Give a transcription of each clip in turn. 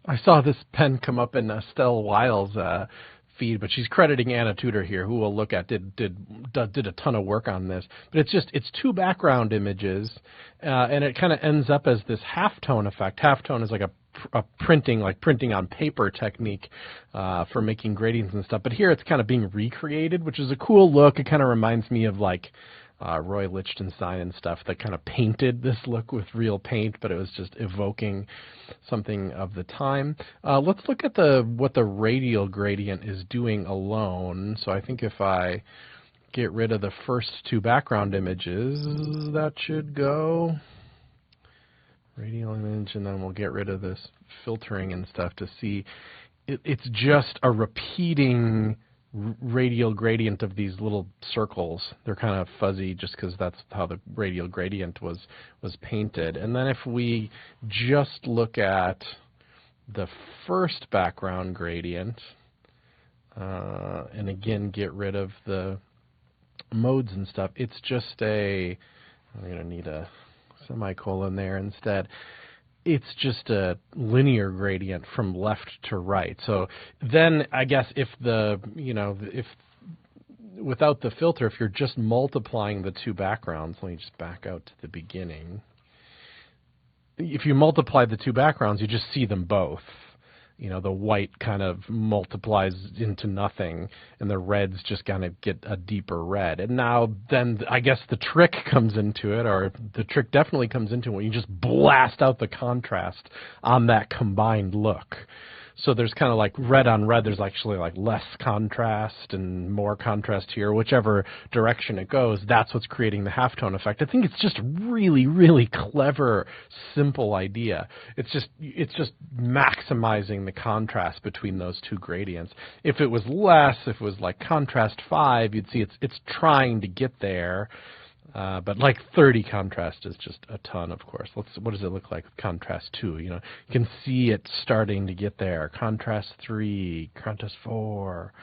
I saw this pen come up in Estelle Wiles' feed, but she's crediting Anna Tudor here, who we'll look at did a ton of work on this. But it's two background images, and it kind of ends up as this halftone effect. Halftone is like a printing, like printing on paper technique for making gradients and stuff. But here it's kind of being recreated, which is a cool look. It kind of reminds me of like Roy Lichtenstein and stuff that kind of painted this look with real paint, but it was just evoking something of the time. Let's look at what the radial gradient is doing alone. So I think if I get rid of the first two background images, that should go. Radial image, and then we'll get rid of this filtering and stuff to see. It's just a repeating radial gradient of these little circles. They're kind of fuzzy just because that's how the radial gradient was painted. And then if we just look at the first background gradient, and again get rid of the modes and stuff, it's just I'm going to need a semicolon there instead. It's just a linear gradient from left to right. So then I guess if if without the filter, if you're just multiplying the two backgrounds, let me just back out to the beginning. If you multiply the two backgrounds, you just see them both. The white kind of multiplies into nothing, and the reds just kind of get a deeper red. And now then I guess the trick comes into it, or the trick definitely comes into it when you just blast out the contrast on that combined look. So there's kind of like red on red, there's actually like less contrast and more contrast here. Whichever direction it goes, that's what's creating the halftone effect. I think it's just really, really clever, simple idea. It's just maximizing the contrast between those two gradients. If it was less, if it was like contrast 5, you'd see it's trying to get there. But like 30 contrast is just a ton, of course. What does it look like with contrast 2? You can see it starting to get there. Contrast 3, contrast 4,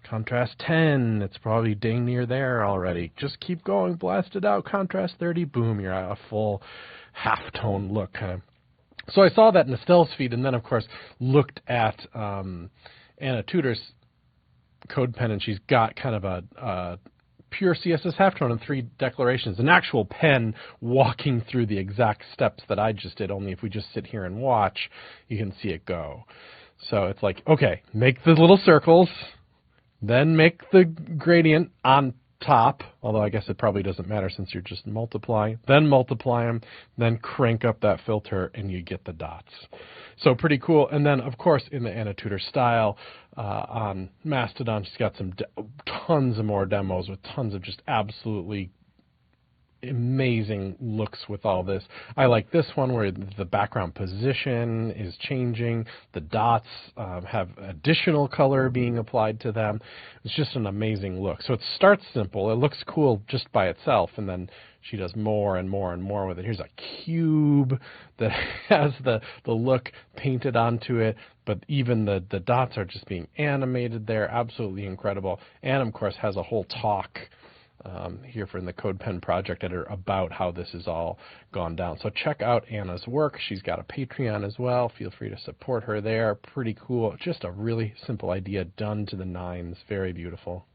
contrast 10. It's probably dang near there already. Just keep going, blast it out. Contrast 30, boom, you're at a full halftone look. So I saw that in Estelle's feed, and then of course looked at Anna Tudor's CodePen, and she's got kind of a pure CSS halftone in 3 declarations, an actual pen walking through the exact steps that I just did, only if we just sit here and watch, you can see it go. So it's like, okay, make the little circles, then make the gradient on top, although I guess it probably doesn't matter since you're just multiplying, then multiply them, then crank up that filter, and you get the dots. So pretty cool. And then, of course, in the Anna Tudor style, on Mastodon, she's got some tons of more demos with tons of just absolutely amazing looks with all this. I like this one where the background position is changing. The dots have additional color being applied to them. It's just an amazing look. So it starts simple. It looks cool just by itself, and then she does more and more and more with it. Here's a cube that has the look painted onto it, but even the dots are just being animated there. Absolutely incredible. And, of course, has a whole talk here from the CodePen project editor about how this has all gone down. So check out Anna's work. She's got a Patreon as well. Feel free to support her there. Pretty cool. Just a really simple idea done to the nines. Very beautiful.